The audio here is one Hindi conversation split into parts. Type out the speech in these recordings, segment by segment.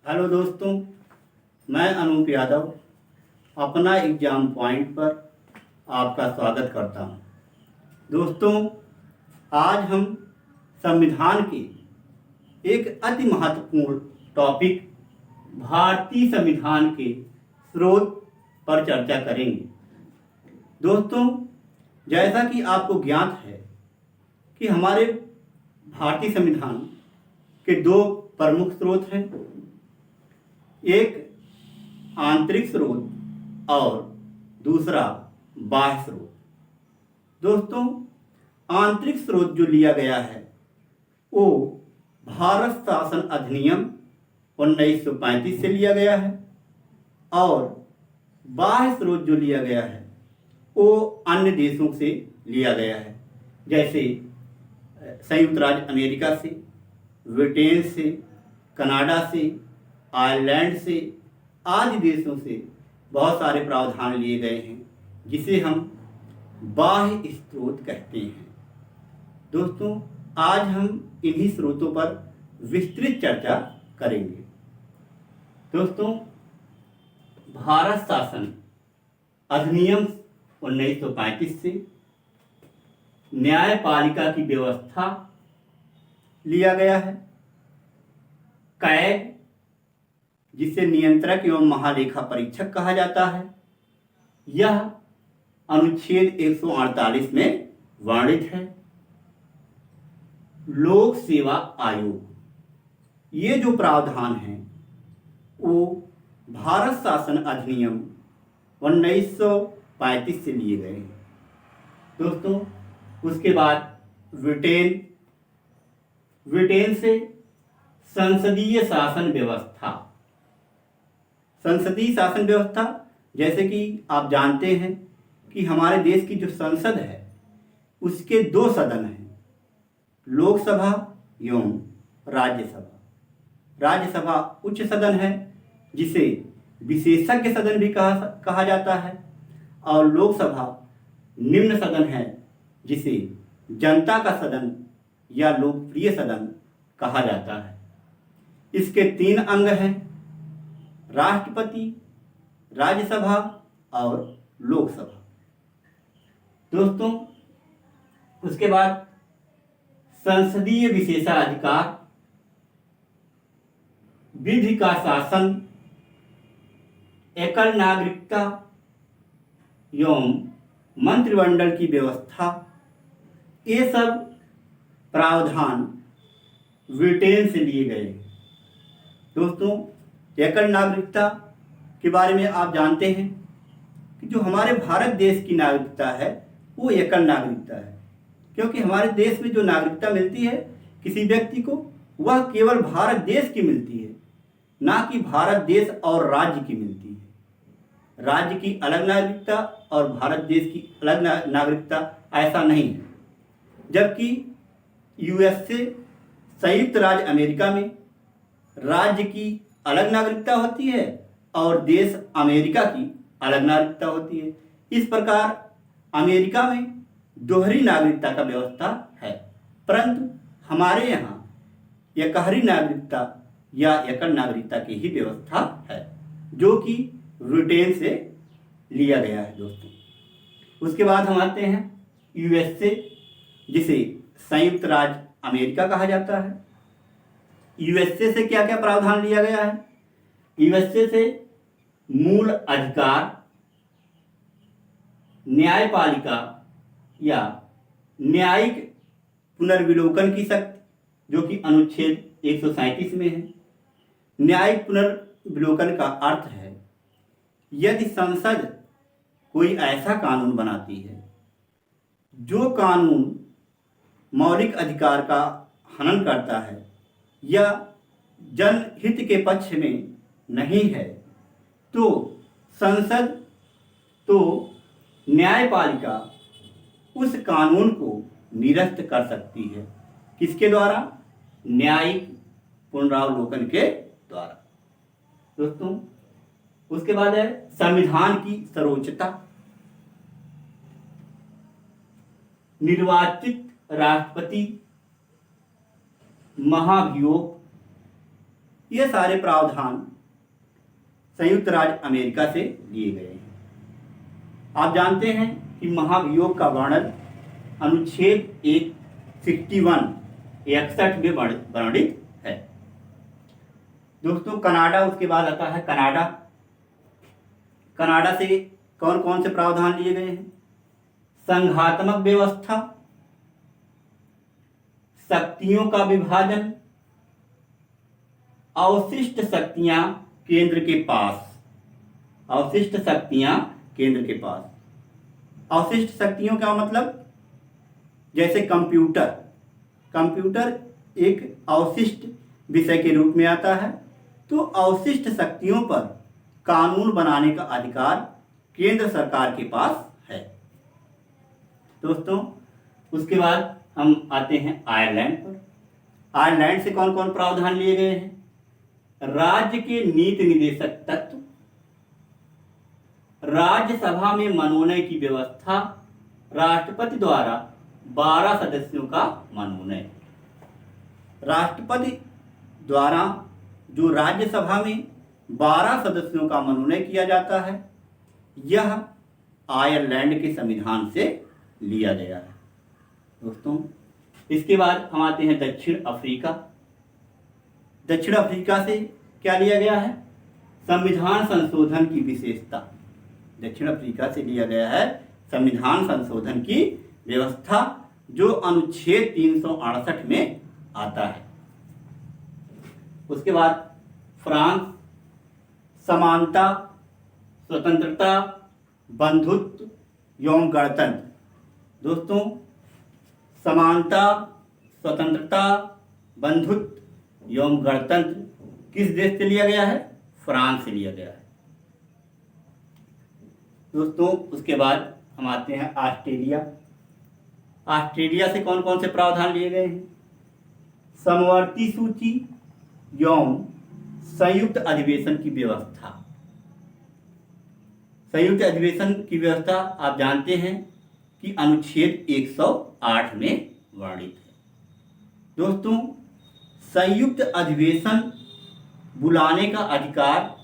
हेलो दोस्तों, मैं अनूप यादव अपना एग्ज़ाम पॉइंट पर आपका स्वागत करता हूं। दोस्तों, आज हम संविधान के एक अति महत्वपूर्ण टॉपिक भारतीय संविधान के स्रोत पर चर्चा करेंगे। दोस्तों, जैसा कि आपको ज्ञात है कि हमारे भारतीय संविधान के दो प्रमुख स्रोत हैं, एक आंतरिक स्रोत और दूसरा बाह्य स्रोत। दोस्तों, आंतरिक स्रोत जो लिया गया है वो भारत शासन अधिनियम 1935 से लिया गया है और बाह्य स्रोत जो लिया गया है वो अन्य देशों से लिया गया है, जैसे संयुक्त राज्य अमेरिका से, ब्रिटेन से, कनाडा से, आयरलैंड से आदि देशों से बहुत सारे प्रावधान लिए गए हैं, जिसे हम बाह्य स्रोत कहते हैं। दोस्तों, आज हम इन्हीं स्रोतों पर विस्तृत चर्चा करेंगे। दोस्तों, भारत शासन अधिनियम 1935 से न्यायपालिका की व्यवस्था लिया गया है। कैग, जिसे नियंत्रक एवं महालेखा परीक्षक कहा जाता है, यह अनुच्छेद 148 में वर्णित है। लोक सेवा आयोग, ये जो प्रावधान हैं वो भारत शासन अधिनियम 1935 से लिए गए हैं। दोस्तों, उसके बाद ब्रिटेन से संसदीय शासन व्यवस्था। संसदीय शासन व्यवस्था, जैसे कि आप जानते हैं कि हमारे देश की जो संसद है उसके दो सदन हैं, लोकसभा एवं राज्यसभा। राज्यसभा उच्च सदन है जिसे विशेषज्ञ सदन भी कहा जाता है, और लोकसभा निम्न सदन है जिसे जनता का सदन या लोकप्रिय सदन कहा जाता है। इसके 3 अंग हैं, राष्ट्रपति, राज्यसभा और लोकसभा। दोस्तों, उसके बाद संसदीय विशेषाधिकार, विधि का शासन, एकल नागरिकता एवं मंत्रिमंडल की व्यवस्था, ये सब प्रावधान ब्रिटेन से लिए गए। दोस्तों, एकल नागरिकता के बारे में आप जानते हैं कि जो हमारे भारत देश की नागरिकता है वो एकल नागरिकता है, क्योंकि हमारे देश में जो नागरिकता मिलती है किसी व्यक्ति को, वह केवल भारत देश की मिलती है, ना कि भारत देश और राज्य की मिलती है। राज्य की अलग नागरिकता और भारत देश की अलग नागरिकता, ऐसा नहीं है। जबकि यूएसए, संयुक्त राज्य अमेरिका में राज्य की अलग नागरिकता होती है और देश अमेरिका की अलग नागरिकता होती है। इस प्रकार अमेरिका में दोहरी नागरिकता का व्यवस्था है, परंतु हमारे यहाँ एकहरी नागरिकता या एकल नागरिकता की ही व्यवस्था है, जो कि ब्रिटेन से लिया गया है। दोस्तों, उसके बाद हम आते हैं यूएसए, जिसे संयुक्त राज्य अमेरिका कहा जाता है। यूएसए से क्या क्या प्रावधान लिया गया है? यूएसए से मूल अधिकार, न्यायपालिका या न्यायिक पुनर्विलोकन की शक्ति, जो कि अनुच्छेद 137 में है। न्यायिक पुनर्विलोकन का अर्थ है यदि संसद कोई ऐसा कानून बनाती है जो कानून मौलिक अधिकार का हनन करता है या जनहित के पक्ष में नहीं है, तो संसद, तो न्यायपालिका उस कानून को निरस्त कर सकती है। किसके द्वारा? न्यायिक पुनरावलोकन के द्वारा। दोस्तों, उसके बाद है संविधान की सर्वोच्चता। निर्वाचित राष्ट्रपति महाभियोग ये सारे प्रावधान संयुक्त राज्य अमेरिका से लिए गए हैं। आप जानते हैं कि महाभियोग का वर्णन अनुच्छेद 61 में वर्णित है। दोस्तों कनाडा उसके बाद आता है। कनाडा से कौन कौन से प्रावधान लिए गए हैं? संघात्मक व्यवस्था, शक्तियों का विभाजन, अवशिष्ट शक्तियां केंद्र के पास। अवशिष्ट शक्तियां केंद्र के पास। अवशिष्ट शक्तियों का मतलब, जैसे कंप्यूटर एक अवशिष्ट विषय के रूप में आता है, तो अवशिष्ट शक्तियों पर कानून बनाने का अधिकार केंद्र सरकार के पास है। दोस्तों उसके बाद हम आते हैं आयरलैंड पर। आयरलैंड से कौन कौन प्रावधान लिए गए हैं? राज्य के नीति निदेशक तत्व, राज्यसभा में मनोनयन की व्यवस्था, राष्ट्रपति द्वारा 12 सदस्यों का मनोनयन। राष्ट्रपति द्वारा जो राज्यसभा में 12 सदस्यों का मनोनयन किया जाता है, यह आयरलैंड के संविधान से लिया गया है। दोस्तों इसके बाद हम आते हैं दक्षिण अफ्रीका। दक्षिण अफ्रीका से क्या लिया गया है? संविधान संशोधन की विशेषता। दक्षिण अफ्रीका से लिया गया है संविधान संशोधन की व्यवस्था, जो अनुच्छेद 368 में आता है। उसके बाद फ्रांस, समानता, स्वतंत्रता, बंधुत्व एवं गणतंत्र। दोस्तों समानता, स्वतंत्रता, बंधुत्व एवं गणतंत्र किस देश से लिया गया है? फ्रांस से लिया गया है। दोस्तों उसके बाद हम आते हैं ऑस्ट्रेलिया। ऑस्ट्रेलिया से कौन कौन से प्रावधान लिए गए हैं? समवर्ती सूची एवं संयुक्त अधिवेशन की व्यवस्था। संयुक्त अधिवेशन की व्यवस्था आप जानते हैं कि अनुच्छेद 108 में वर्णित है। दोस्तों संयुक्त अधिवेशन बुलाने का अधिकार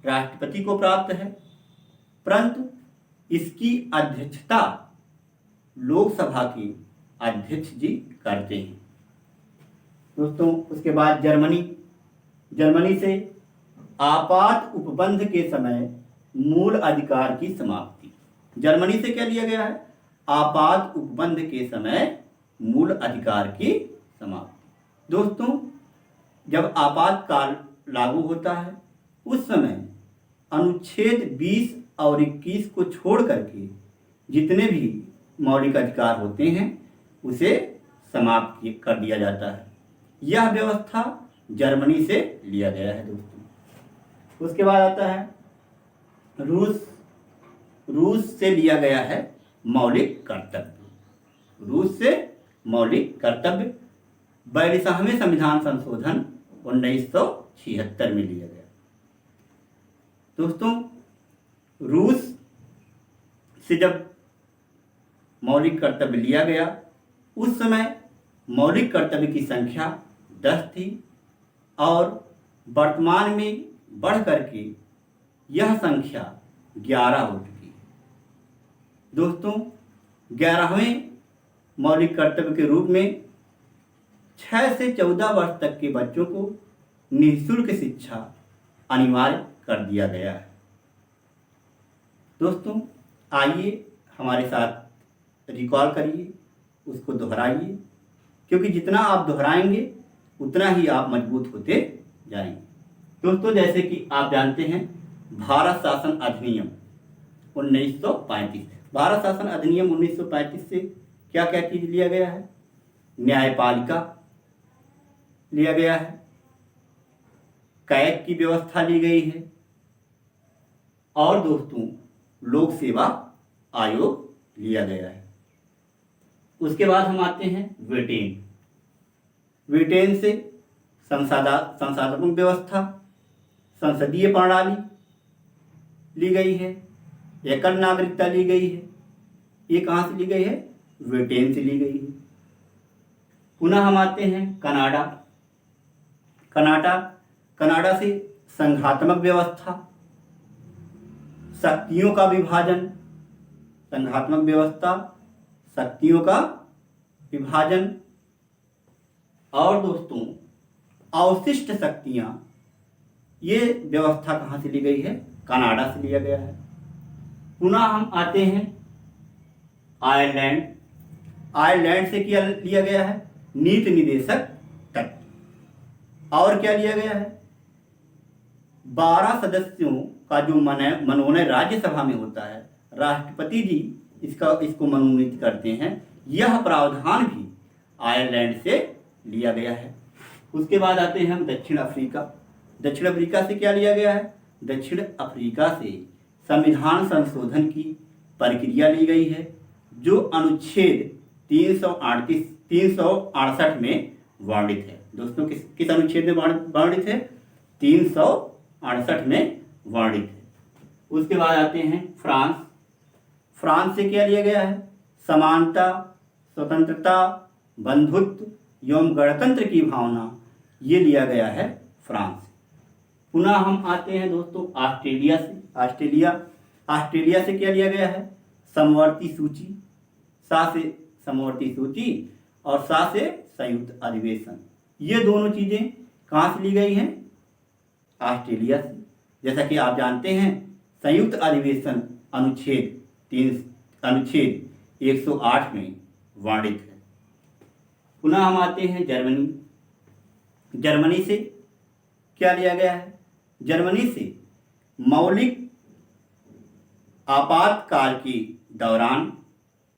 राष्ट्रपति को प्राप्त है, परंतु इसकी अध्यक्षता लोकसभा के अध्यक्ष जी करते हैं। दोस्तों उसके बाद जर्मनी से आपात उपबंध के समय मूल अधिकार की समाप्ति। जर्मनी से क्या लिया गया है? आपात उपबंध के समय मूल अधिकार की समाप्ति। दोस्तों जब आपातकाल लागू होता है, उस समय अनुच्छेद 20 और 21 को छोड़ करके जितने भी मौलिक अधिकार होते हैं उसे समाप्त कर दिया जाता है। यह व्यवस्था जर्मनी से लिया गया है। दोस्तों उसके बाद आता है रूस से लिया गया है मौलिक कर्तव्य। रूस से मौलिक कर्तव्य 42वें संविधान संशोधन 1976 में लिया गया। दोस्तों रूस से जब मौलिक कर्तव्य लिया गया, उस समय मौलिक कर्तव्य की संख्या 10 थी और वर्तमान में बढ़ करके यह संख्या 11 हो चुकी है। दोस्तों 11वें मौलिक कर्तव्य के रूप में 6 से 14 वर्ष तक के बच्चों को निःशुल्क शिक्षा अनिवार्य कर दिया गया है। दोस्तों आइए हमारे साथ रिकॉल करिए, उसको दोहराइए, क्योंकि जितना आप दोहराएंगे उतना ही आप मजबूत होते जाएंगे। दोस्तों जैसे कि आप जानते हैं भारत शासन अधिनियम 1935। भारत शासन अधिनियम 1935 से क्या क्या चीज लिया गया है? न्यायपालिका लिया गया है, कैग की व्यवस्था ली गई है और दोस्तों लोक सेवा आयोग लिया गया है। उसके बाद हम आते हैं ब्रिटेन से संसाधनात्मक व्यवस्था, संसदीय प्रणाली ली गई है, एकल नागरिकता ली गई है। ये कहाँ से ली गई है? ब्रिटेन से ली गई है। पुनः हम आते हैं कनाडा। कनाडा से संघात्मक व्यवस्था, शक्तियों का विभाजन, संघात्मक व्यवस्था, शक्तियों का विभाजन, और दोस्तों अवशिष्ट शक्तियां, ये व्यवस्था कहाँ से ली गई है? कनाडा से लिया गया है। पुनः हम आते हैं आयरलैंड। आयरलैंड से क्या लिया गया है? नीति निदेशक तत्व। और क्या लिया गया है? 12 सदस्यों का जो मनोनयन राज्यसभा में होता है, राष्ट्रपति जी इसको मनोनीत करते हैं, यह प्रावधान भी आयरलैंड से लिया गया है। उसके बाद आते हैं हम दक्षिण अफ्रीका। दक्षिण अफ्रीका से क्या लिया गया है? दक्षिण अफ्रीका से संविधान संशोधन की प्रक्रिया ली गई है, जो अनुच्छेद 368 में वर्णित है। दोस्तों किस अनुच्छेद में वर्णित है? 368 में वर्णित है। उसके बाद आते हैं फ्रांस। फ्रांस से क्या लिया गया है? समानता, स्वतंत्रता, बंधुत्व एवं गणतंत्र की भावना, ये लिया गया है फ्रांस। पुनः हम आते हैं दोस्तों ऑस्ट्रेलिया से। ऑस्ट्रेलिया से क्या लिया गया है? समवर्ती सूची, से समवर्ती सूची और से संयुक्त अधिवेशन। ये दोनों चीजें कहाँ से ली गई हैं? ऑस्ट्रेलिया से। जैसा कि आप जानते हैं, संयुक्त अधिवेशन अनुच्छेद 108 में वर्णित है। पुनः हम आते हैं जर्मनी। जर्मनी से क्या लिया गया है? जर्मनी से मौलिक आपातकाल के दौरान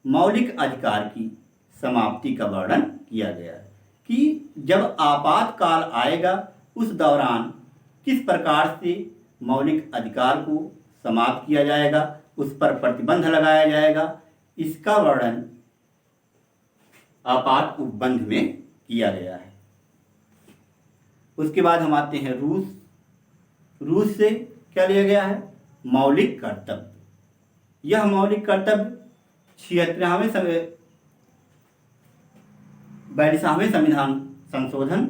मौलिक अधिकार की समाप्ति का वर्णन किया गया है कि जब आपातकाल आएगा उस दौरान किस प्रकार से मौलिक अधिकार को समाप्त किया जाएगा, उस पर प्रतिबंध लगाया जाएगा, इसका वर्णन आपात उपबंध में किया गया है। उसके बाद हम आते हैं रूस। रूस से क्या लिया गया है? मौलिक कर्तव्य। यह मौलिक कर्तव्य 42वें संविधान संशोधन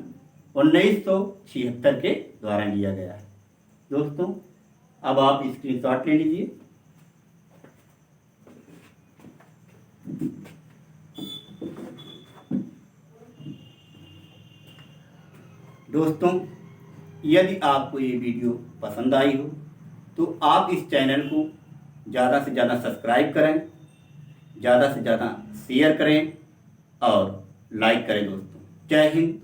1976 के द्वारा लिया गया है। दोस्तों अब आप स्क्रीनशॉट ले लीजिए। दोस्तों यदि आपको ये वीडियो पसंद आई हो तो आप इस चैनल को ज़्यादा से ज़्यादा सब्सक्राइब करें, ज़्यादा से ज़्यादा शेयर करें और लाइक करें। दोस्तों जय हिंद,